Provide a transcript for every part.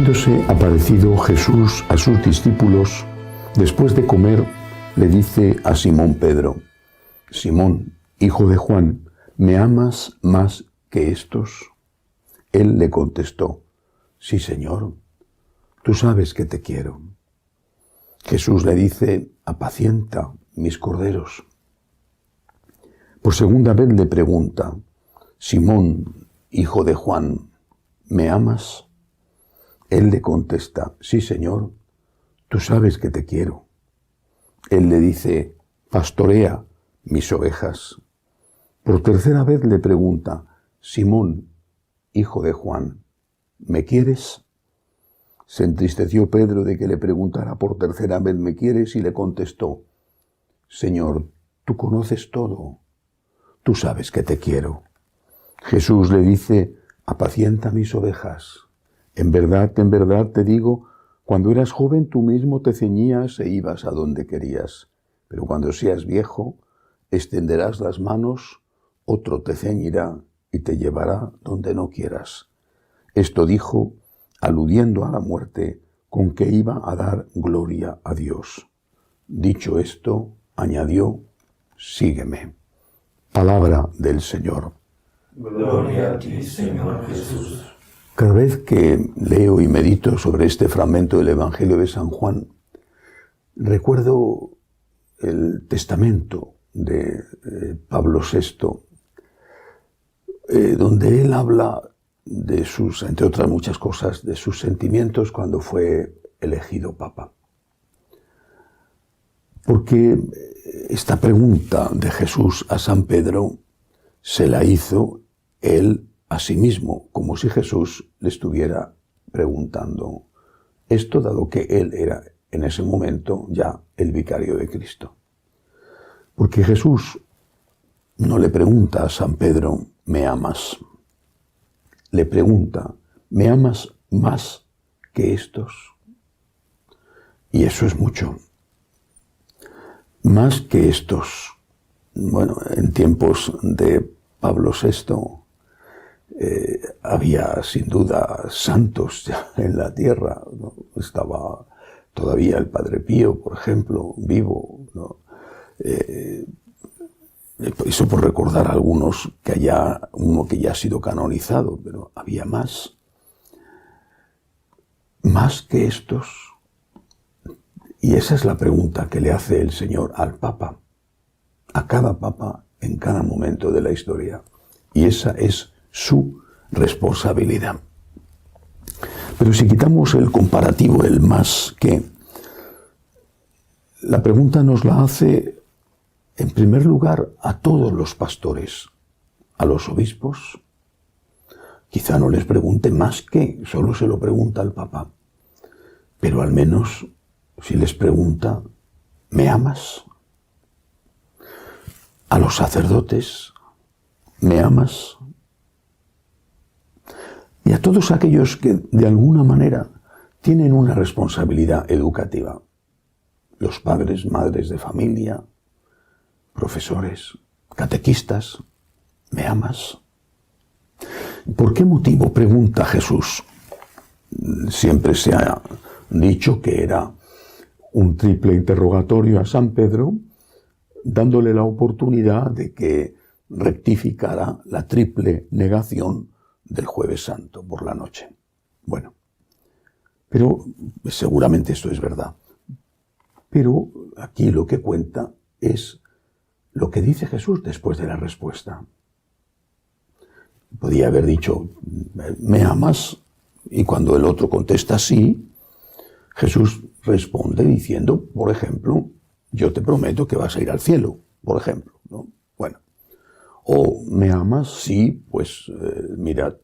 Habiéndose aparecido Jesús a sus discípulos, después de comer, le dice a Simón Pedro: Simón, hijo de Juan, ¿me amas más que estos? Él le contestó: Sí, Señor, tú sabes que te quiero. Jesús le dice: apacienta mis corderos. Por segunda vez le pregunta: Simón, hijo de Juan, ¿me amas? Él le contesta: Sí, Señor, tú sabes que te quiero. Él le dice: pastorea mis ovejas. Por tercera vez le pregunta: Simón, hijo de Juan, ¿me quieres? Se entristeció Pedro de que le preguntara por tercera vez: ¿me quieres? Y le contestó: Señor, tú conoces todo, tú sabes que te quiero. Jesús le dice: apacienta mis ovejas. En verdad te digo, cuando eras joven tú mismo te ceñías e ibas a donde querías, pero cuando seas viejo, extenderás las manos, otro te ceñirá y te llevará donde no quieras. Esto dijo, aludiendo a la muerte con que iba a dar gloria a Dios. Dicho esto, añadió: sígueme. Palabra del Señor. Gloria a ti, Señor Jesús. Cada vez que leo y medito sobre este fragmento del Evangelio de San Juan, recuerdo el testamento de Pablo VI, donde él habla de sus, entre otras muchas cosas, de sus sentimientos cuando fue elegido Papa. Porque esta pregunta de Jesús a San Pedro se la hizo él a sí mismo, como si Jesús le estuviera preguntando esto, dado que él era en ese momento ya el vicario de Cristo. Porque Jesús no le pregunta a San Pedro: ¿me amas? Le pregunta: ¿me amas más que estos? Y eso es mucho. Más que estos. Bueno, en tiempos de Pablo VI había sin duda santos ya en la tierra, ¿no? Estaba todavía el Padre Pío, por ejemplo, vivo, ¿no? Eso por recordar algunos, que haya uno que ya ha sido canonizado, pero había más que estos. Y esa es la pregunta que le hace el Señor al Papa, a cada Papa en cada momento de la historia. Y esa es su responsabilidad. Pero si quitamos el comparativo, el más que, la pregunta nos la hace en primer lugar a todos los pastores, a los obispos. Quizá no les pregunte más que, solo se lo pregunta al Papa. Pero al menos si les pregunta: ¿me amas? A los sacerdotes: ¿me amas? Y a todos aquellos que de alguna manera tienen una responsabilidad educativa. Los padres, madres de familia, profesores, catequistas: ¿me amas? ¿Por qué motivo? Pregunta Jesús. Siempre se ha dicho que era un triple interrogatorio a San Pedro, dándole la oportunidad de que rectificara la triple negación del Jueves Santo por la noche. Bueno, pero seguramente esto es verdad. Pero aquí lo que cuenta es lo que dice Jesús después de la respuesta. Podía haber dicho: ¿me amas? Y cuando el otro contesta sí, Jesús responde diciendo, por ejemplo: yo te prometo que vas a ir al cielo, por ejemplo, ¿no? Bueno. O: ¿me amas? Sí, pues mira,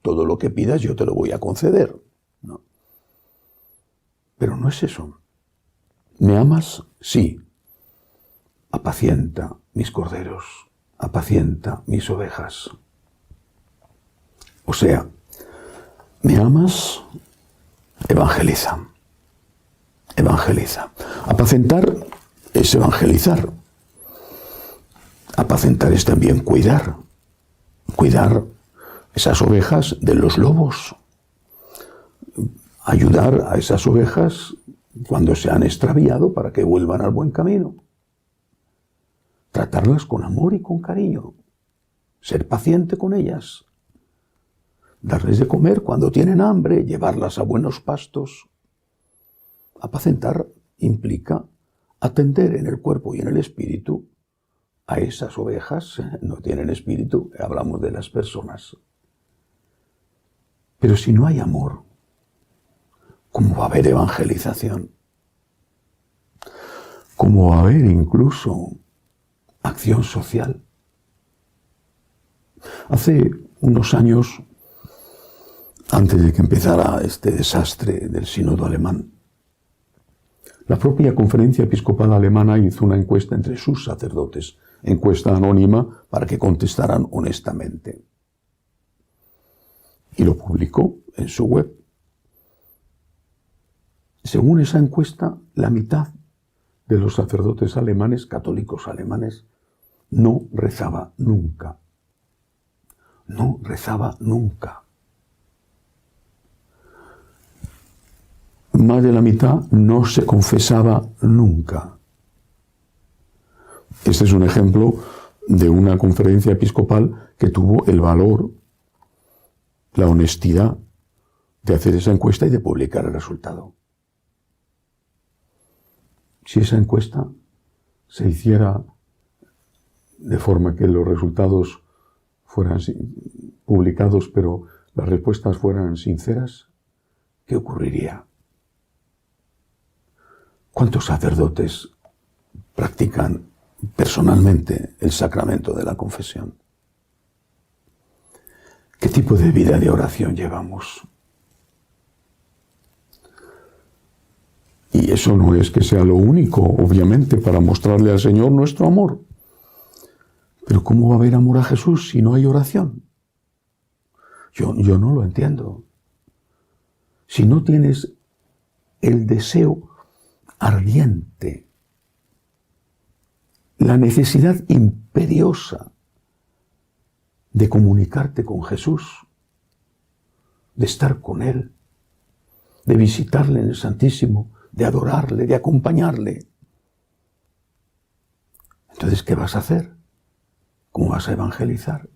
todo lo que pidas yo te lo voy a conceder, ¿no? Pero no es eso. ¿Me amas? Sí. Apacienta mis corderos, apacienta mis ovejas. O sea, ¿me amas? Evangeliza. Evangeliza. Apacentar es evangelizar. Apacentar es también cuidar. Cuidar esas ovejas de los lobos. ayudar a esas ovejas cuando se han extraviado para que vuelvan al buen camino. Tratarlas con amor y con cariño. Ser paciente con ellas. Darles de comer cuando tienen hambre, llevarlas a buenos pastos. Apacentar implica atender en el cuerpo y en el espíritu a esas ovejas. No tienen espíritu, hablamos de las personas. Pero si no hay amor, ¿cómo va a haber evangelización? ¿Cómo va a haber incluso acción social? Hace unos años, antes de que empezara este desastre del sínodo alemán, la propia Conferencia Episcopal Alemana hizo una encuesta entre sus sacerdotes, encuesta anónima para que contestaran honestamente. Y lo publicó en su web. Según esa encuesta, la mitad de los sacerdotes alemanes, católicos alemanes, no rezaba nunca. No rezaba nunca. Más de la mitad no se confesaba nunca. Este es un ejemplo de una conferencia episcopal que tuvo el valor, la honestidad de hacer esa encuesta y de publicar el resultado. Si esa encuesta se hiciera de forma que los resultados fueran publicados, pero las respuestas fueran sinceras, ¿qué ocurriría? ¿Cuántos sacerdotes practican personalmente el sacramento de la confesión? ¿Qué tipo de vida de oración llevamos? Y eso no es que sea lo único, obviamente, para mostrarle al Señor nuestro amor. Pero ¿cómo va a haber amor a Jesús si no hay oración? Yo no lo entiendo. Si no tienes el deseo ardiente, la necesidad imperiosa de comunicarte con Jesús, de estar con Él, de visitarle en el Santísimo, de adorarle, de acompañarle. Entonces, ¿qué vas a hacer? ¿Cómo vas a evangelizar?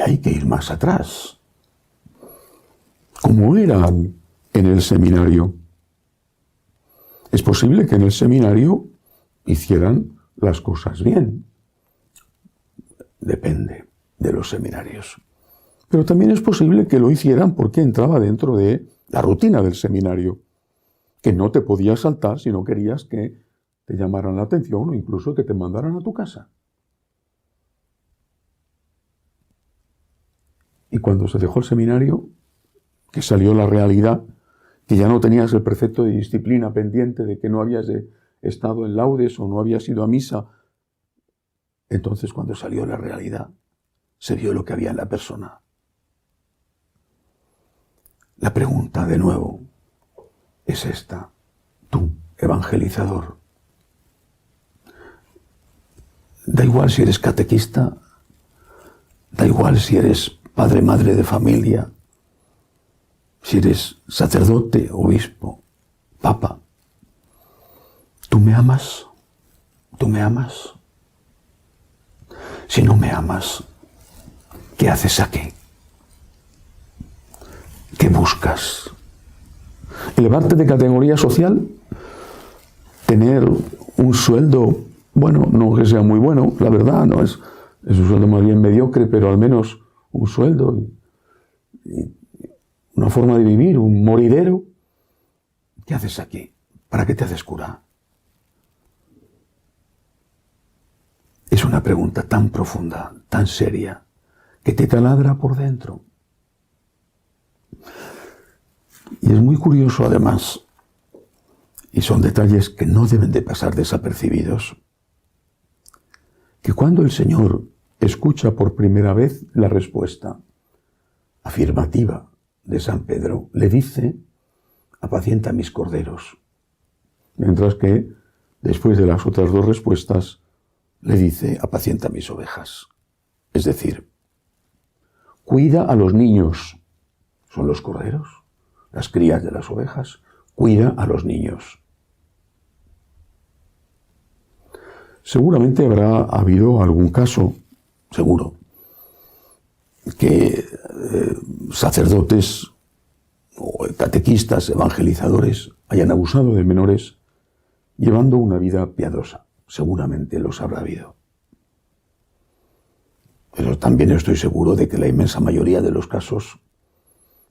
Hay que ir más atrás. ¿Cómo eran en el seminario? Es posible que en el seminario hicieran las cosas bien. Depende de los seminarios. Pero también es posible que lo hicieran porque entraba dentro de la rutina del seminario, que no te podías saltar si no querías que te llamaran la atención o incluso que te mandaran a tu casa. Y cuando se dejó el seminario, que salió la realidad, que ya no tenías el precepto de disciplina pendiente de que no habías estado en laudes o no habías ido a misa, entonces cuando salió la realidad, se vio lo que había en la persona. La pregunta, de nuevo, es esta. Tú, evangelizador, da igual si eres catequista, da igual si eres padre, madre de familia, si eres sacerdote, obispo, papa. ¿Tú me amas? ¿Tú me amas? Si no me amas, ¿qué haces aquí? ¿Qué buscas? ¿Elevarte de categoría social? ¿Tener un sueldo, bueno, no que sea muy bueno, la verdad, no es un sueldo más bien mediocre, pero al menos un sueldo y una forma de vivir, un moridero? ¿Qué haces aquí? ¿Para qué te haces cura? Es una pregunta tan profunda, tan seria, que te taladra por dentro. Y es muy curioso además, y son detalles que no deben de pasar desapercibidos, que cuando el Señor escucha por primera vez la respuesta afirmativa de San Pedro, le dice: apacienta mis corderos. Mientras que después de las otras dos respuestas le dice: apacienta mis ovejas. Es decir, cuida a los niños, son los corderos, las crías de las ovejas. Cuida a los niños. Seguramente habrá habido algún caso, seguro, que sacerdotes o catequistas, evangelizadores, hayan abusado de menores llevando una vida piadosa. Seguramente los habrá habido. Pero también estoy seguro de que la inmensa mayoría de los casos,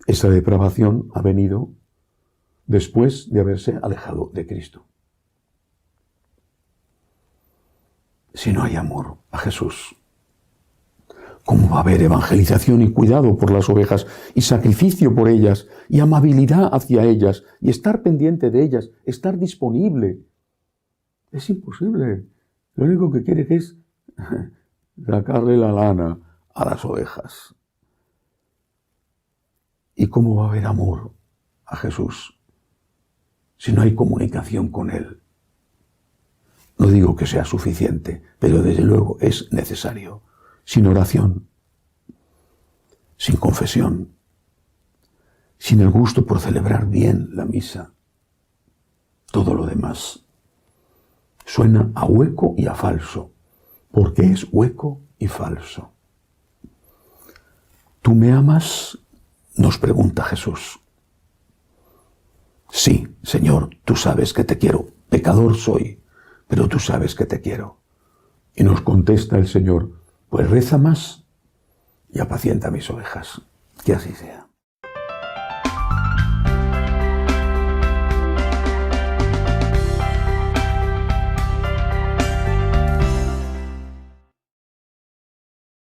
esa depravación ha venido después de haberse alejado de Cristo. Si no hay amor a Jesús, ¿cómo va a haber evangelización y cuidado por las ovejas y sacrificio por ellas y amabilidad hacia ellas y estar pendiente de ellas, estar disponible? Es imposible. Lo único que quiere es sacarle la lana a las ovejas. ¿Y cómo va a haber amor a Jesús si no hay comunicación con Él? No digo que sea suficiente, pero desde luego es necesario. Sin oración, sin confesión, sin el gusto por celebrar bien la misa, todo lo demás suena a hueco y a falso, porque es hueco y falso. ¿Tú me amas?, nos pregunta Jesús. Sí, Señor, tú sabes que te quiero. Pecador soy, pero tú sabes que te quiero. Y nos contesta el Señor, pues reza más y apacienta mis ovejas. Que así sea.